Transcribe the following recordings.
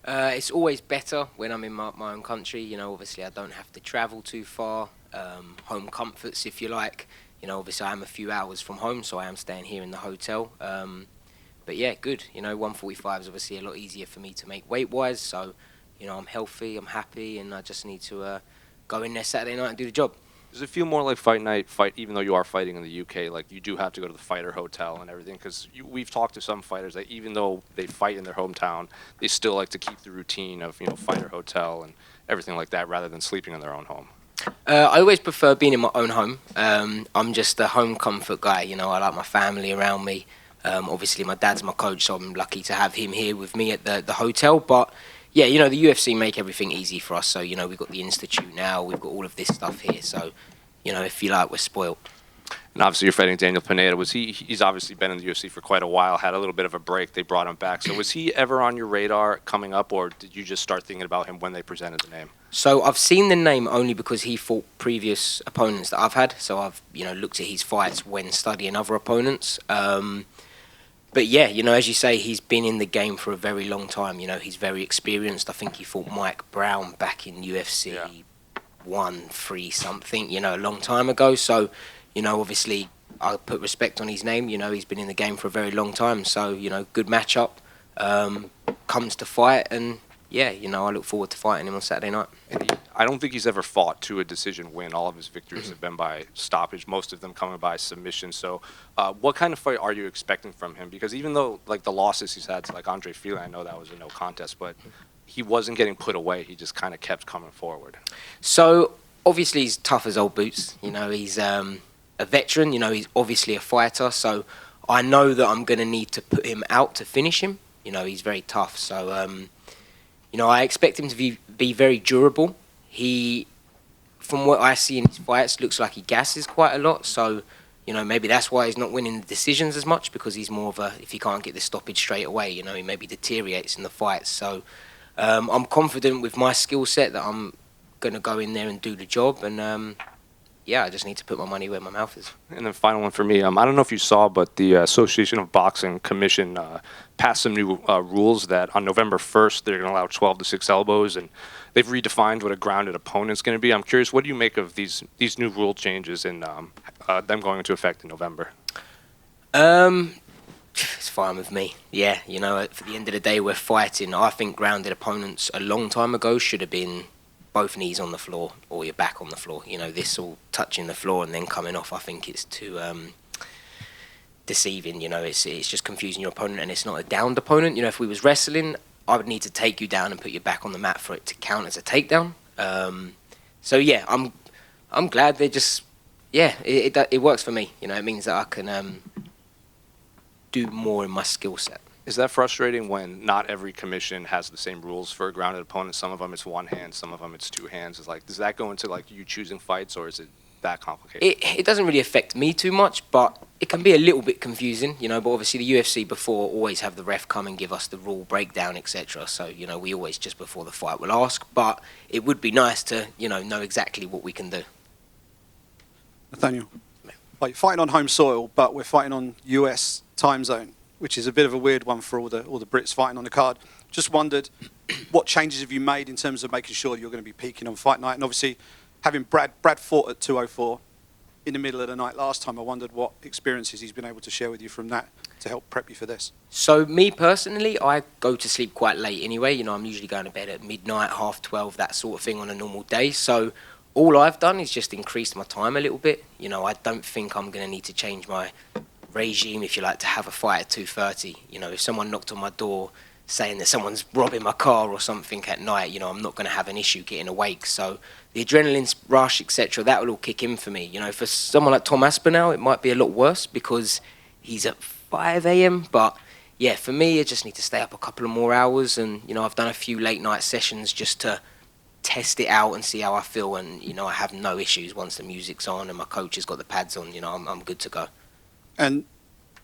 It's always better when I'm in my own country. Obviously I don't have to travel too far. Home comforts, if you like. Obviously I am a few hours from home, so I am staying here in the hotel. But yeah, good. 145 is obviously a lot easier for me to make weight-wise. So, I'm healthy, I'm happy, and I just need to go in there Saturday night and do the job. Does it feel more like fight night, even though you are fighting in the UK, like you do have to go to the fighter hotel and everything? Because we've talked to some fighters that even though they fight in their hometown, they still like to keep the routine of, fighter hotel and everything like that rather than sleeping in their own home. I always prefer being in my own home. I'm just a home comfort guy. I like my family around me. Obviously, my dad's my coach, so I'm lucky to have him here with me at the hotel. But yeah, the UFC make everything easy for us. So we've got the Institute now, we've got all of this stuff here. So if you like, we're spoilt. And obviously, you're fighting Daniel Pineda. He's obviously been in the UFC for quite a while, had a little bit of a break. They brought him back. So was he ever on your radar coming up, or did you just start thinking about him when they presented the name? So I've seen the name only because he fought previous opponents that I've had. So I've looked at his fights when studying other opponents. But yeah, as you say, he's been in the game for a very long time. He's very experienced. I think he fought Mike Brown back in UFC 1, 3 something, a long time ago. So, obviously I put respect on his name. He's been in the game for a very long time. So, good matchup. Comes to fight, and yeah, I look forward to fighting him on Saturday night. I don't think he's ever fought to a decision win. All of his victories have been by stoppage, most of them coming by submission. So what kind of fight are you expecting from him? Because even though like the losses he's had to like Andre Fili, I know that was a no contest, but he wasn't getting put away. He just kind of kept coming forward. So obviously he's tough as old boots. He's a veteran. He's obviously a fighter. So I know that I'm going to need to put him out to finish him. He's very tough. So, I expect him to be very durable. He, from what I see in his fights, looks like he gasses quite a lot. So, maybe that's why he's not winning the decisions as much, because he's more of a, if he can't get the stoppage straight away, he maybe deteriorates in the fights. So, I'm confident with my skill set that I'm going to go in there and do the job. And, yeah, I just need to put my money where my mouth is. And then final one for me. I don't know if you saw, but the Association of Boxing Commission passed some new rules that on November 1st, they're going to allow 12 to 6 elbows, and they've redefined what a grounded opponent's going to be. I'm curious, what do you make of these new rule changes and them going into effect in November? It's fine with me. Yeah, for the end of the day, we're fighting. I think grounded opponents a long time ago should have been both knees on the floor or your back on the floor. This all touching the floor and then coming off, I think it's too deceiving. It's just confusing your opponent, and it's not a downed opponent. If we was wrestling, I would need to take you down and put your back on the mat for it to count as a takedown. So yeah, I'm glad they just, yeah, it works for me. It means that I can do more in my skill set. Is that frustrating when not every commission has the same rules for a grounded opponent? Some of them it's one hand, some of them it's two hands. It's like, does that go into like you choosing fights, or is it that complicated? It doesn't really affect me too much, but it can be a little bit confusing, But obviously the UFC before always have the ref come and give us the rule breakdown, etc. So we always just before the fight will ask, but it would be nice to know exactly what we can do. Nathaniel, like fighting on home soil, but we're fighting on US time zone, which is a bit of a weird one for all the Brits fighting on the card. Just wondered, what changes have you made in terms of making sure you're going to be peaking on fight night? And obviously, having Brad fought at 204 in the middle of the night last time, I wondered what experiences he's been able to share with you from that to help prep you for this. So me personally, I go to sleep quite late anyway. I'm usually going to bed at midnight, 12:30, that sort of thing on a normal day. So all I've done is just increased my time a little bit. I don't think I'm going to need to change my regime, if you like, to have a fight at 2:30. If someone knocked on my door saying that someone's robbing my car or something at night, I'm not going to have an issue getting awake. So the adrenaline rush, etc., that will all kick in for me. For someone like Tom Aspinall, it might be a lot worse because he's at 5 a.m. But yeah, for me, I just need to stay up a couple of more hours, and I've done a few late night sessions just to test it out and see how I feel, and I have no issues once the music's on and my coach has got the pads on. I'm good to go. And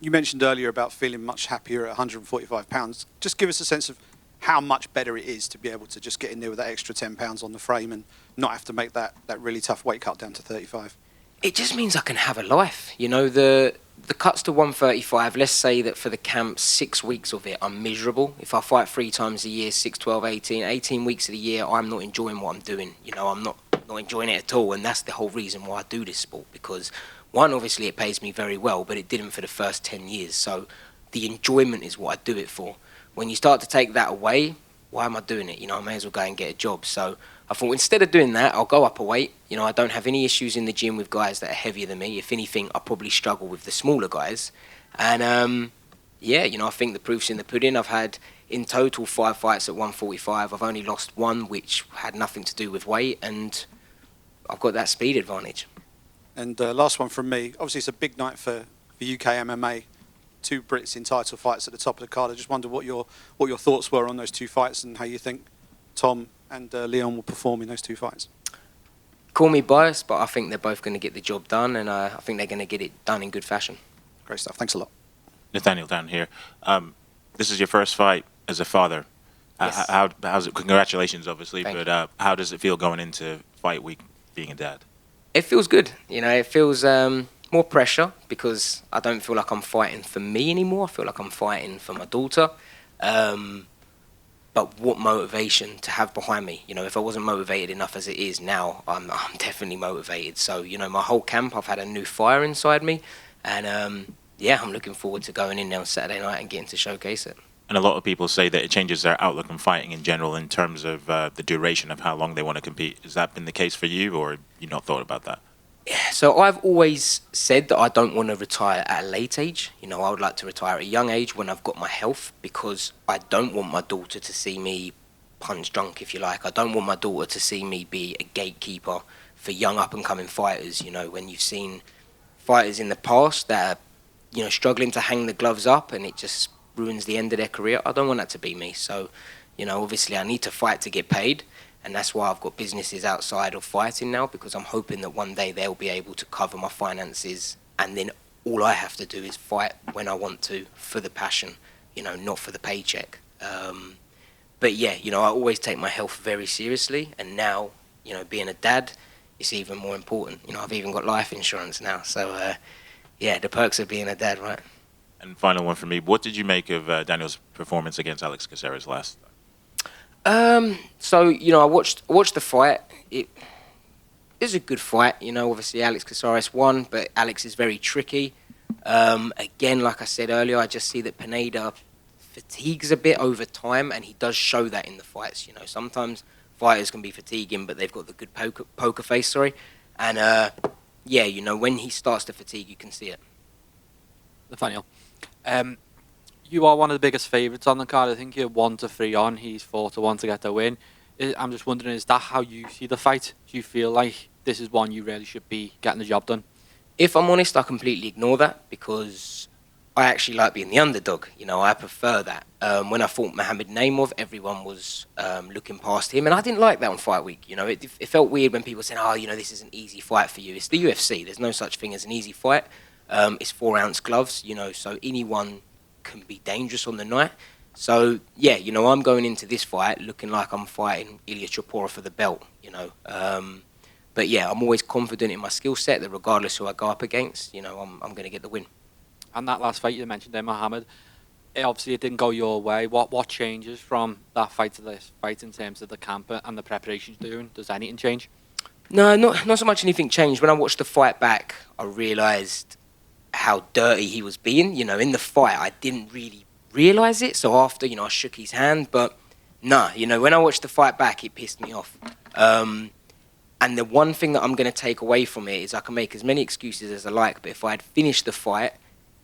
you mentioned earlier about feeling much happier at 145 pounds. Just give us a sense of how much better it is to be able to just get in there with that extra 10 pounds on the frame and not have to make that really tough weight cut down to 35. It just means I can have a life. The the cuts to 135, let's say that for the camp, 6 weeks of it, I'm miserable. If I fight 3 times a year, 6, 12, 18 weeks of the year, I'm not enjoying what I'm doing. You know, I'm not enjoying it at all. And that's the whole reason why I do this sport. Because, one, obviously it pays me very well, but it didn't for the first 10 years. So the enjoyment is what I do it for. When you start to take that away, why am I doing it? You know, I may as well go and get a job. So I thought instead of doing that, I'll go up a weight. You know, I don't have any issues in the gym with guys that are heavier than me. If anything, I probably struggle with the smaller guys. And yeah, you know, I think the proof's in the pudding. I've had in total 5 fights at 145. I've only lost 1, which had nothing to do with weight, and I've got that speed advantage. And last one from me. Obviously, it's a big night for UK MMA. 2 Brits in title fights at the top of the card. I just wonder what your thoughts were on those 2 fights and how you think Tom and Leon will perform in those 2 fights. Call me biased, but I think they're both going to get the job done, and I think they're going to get it done in good fashion. Great stuff. Thanks a lot. Nathaniel down here. This is your first fight as a father. Yes. How's it? Congratulations, obviously, Thank but how does it feel going into fight week being a dad? It feels good. You know, it feels more pressure because I don't feel like I'm fighting for me anymore. I feel like I'm fighting for my daughter. But what motivation to have behind me. You know, if I wasn't motivated enough as it is now, I'm definitely motivated. So, you know, my whole camp, I've had a new fire inside me. And, yeah, I'm looking forward to going in there on Saturday night and getting to showcase it. And a lot of people say that it changes their outlook on fighting in general in terms of the duration of how long they want to compete. Has that been the case for you, or you not thought about that? Yeah, so I've always said that I don't want to retire at a late age. You know, I would like to retire at a young age when I've got my health, because I don't want my daughter to see me punch drunk, if you like. I don't want my daughter to see me be a gatekeeper for young up-and-coming fighters. You know, when you've seen fighters in the past that are, you know, struggling to hang the gloves up and it just ruins the end of their career, I don't want that to be me. So, you know, obviously I need to fight to get paid. And that's why I've got businesses outside of fighting now, because I'm hoping that one day they'll be able to cover my finances, and then all I have to do is fight when I want to for the passion, you know, not for the paycheck. But yeah, you know, I always take my health very seriously, and now, you know, being a dad, it's even more important. You know, I've even got life insurance now, so yeah, the perks of being a dad, right? And final one for me, what did you make of Daniel's performance against Alex Caceres last? So, you know, I watched the fight. It is a good fight. You know, obviously Alex Caceres won, but Alex is very tricky. Again, like I said earlier, I just see that Pineda fatigues a bit over time, and he does show that in the fights. You know, sometimes fighters can be fatiguing, but they've got the good poker face, And, yeah, you know, when he starts to fatigue, you can see it. Nathaniel, you are one of the biggest favourites on the card. I think you're 1-3 on. He's 4-1 to get the win. I'm just wondering, is that how you see the fight? Do you feel like this is one you really should be getting the job done? If I'm honest, I completely ignore that, because I actually like being the underdog. You know, I prefer that. When I fought Mohamed Naimov, everyone was looking past him, and I didn't like that on fight week. You know, it felt weird when people said, oh, you know, this is an easy fight for you. It's the UFC. There's no such thing as an easy fight. It's 4-ounce gloves, you know, so anyone can be dangerous on the night. So, yeah, you know, I'm going into this fight looking like I'm fighting Ilya Chopora for the belt, you know. But, yeah, I'm always confident in my skill set that regardless who I go up against, you know, I'm going to get the win. And that last fight you mentioned there, Mohamed, obviously it didn't go your way. What changes from that fight to this fight in terms of the camp and the preparations you're doing? Does anything change? No, not so much anything changed. When I watched the fight back, I realised how dirty he was being. You know, in the fight, I didn't really realise it. So after, you know, I shook his hand. But, nah, you know, when I watched the fight back, it pissed me off. And the one thing that I'm going to take away from it is I can make as many excuses as I like, but if I had finished the fight,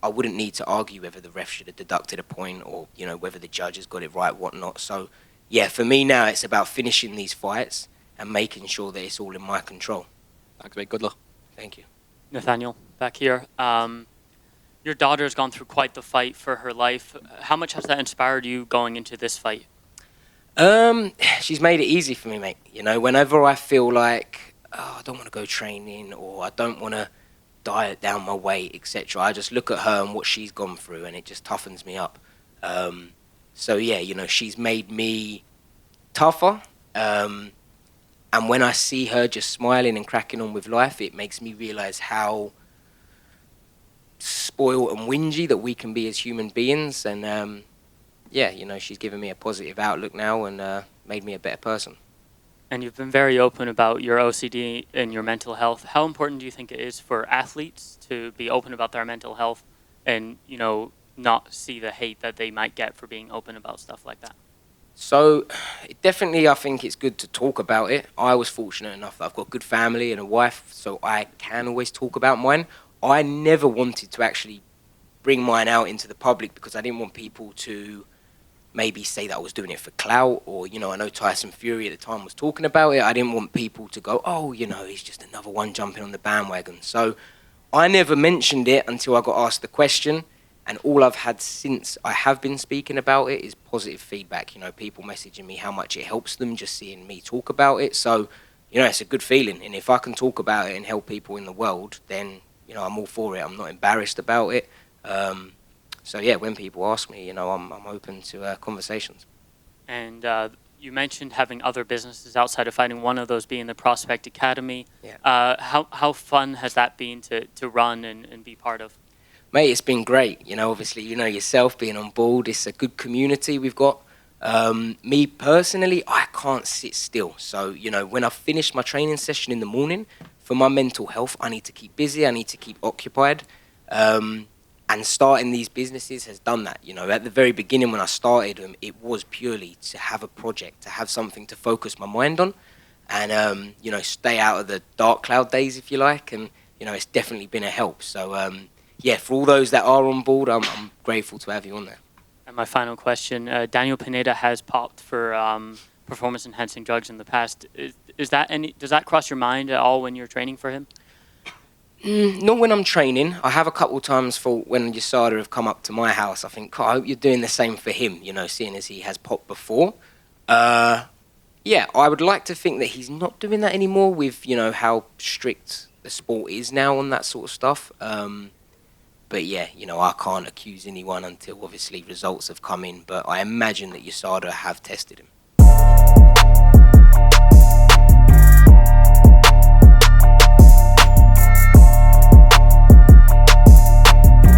I wouldn't need to argue whether the ref should have deducted a point or, you know, whether the judge has got it right, whatnot. So, yeah, for me now, it's about finishing these fights and making sure that it's all in my control. Thanks, mate. Good luck. Thank you. Nathaniel, back here. Your daughter's gone through quite the fight for her life. How much has that inspired you going into this fight? She's made it easy for me, mate. You know, whenever I feel like, oh, I don't want to go training or I don't want to diet down my weight, etc., I just look at her and what she's gone through, and it just toughens me up. So, yeah, you know, she's made me tougher. And when I see her just smiling and cracking on with life, it makes me realise how spoiled and whingy that we can be as human beings. And yeah, you know, she's given me a positive outlook now and made me a better person. And you've been very open about your OCD and your mental health. How important do you think it is for athletes to be open about their mental health and, you know, not see the hate that they might get for being open about stuff like that? So definitely I think it's good to talk about it. I was fortunate enough that I've got a good family and a wife, so I can always talk about mine. I never wanted to actually bring mine out into the public because I didn't want people to maybe say that I was doing it for clout, or, you know, I know Tyson Fury at the time was talking about it. I didn't want people to go, oh, you know, he's just another one jumping on the bandwagon. So I never mentioned it until I got asked the question, and all I've had since I have been speaking about it is positive feedback. You know, people messaging me how much it helps them just seeing me talk about it. So, you know, it's a good feeling, and if I can talk about it and help people in the world, then, you know, I'm all for it. I'm not embarrassed about it. So yeah, when people ask me, you know, I'm open to conversations. And you mentioned having other businesses outside of fighting, one of those being the Prospect Academy. Yeah. How fun has that been to run and be part of? Mate, it's been great. You know, obviously, you know yourself being on board. It's a good community we've got. Me personally, I can't sit still. So, you know, when I finish my training session in the morning, for my mental health, I need to keep busy. I need to keep occupied. And starting these businesses has done that. You know, at the very beginning when I started them, it was purely to have a project, to have something to focus my mind on and, you know, stay out of the dark cloud days, if you like. And, you know, it's definitely been a help. So, yeah, for all those that are on board, I'm grateful to have you on there. And my final question, Daniel Pineda has popped for performance-enhancing drugs in the past. Does that cross your mind at all when you're training for him? Not when I'm training. I have a couple of times for when USADA have come up to my house. I think, I hope you're doing the same for him, you know, seeing as he has popped before. Yeah, I would like to think that he's not doing that anymore with, you know, how strict the sport is now on that sort of stuff. But yeah, you know, I can't accuse anyone until obviously results have come in. But I imagine that USADA have tested him.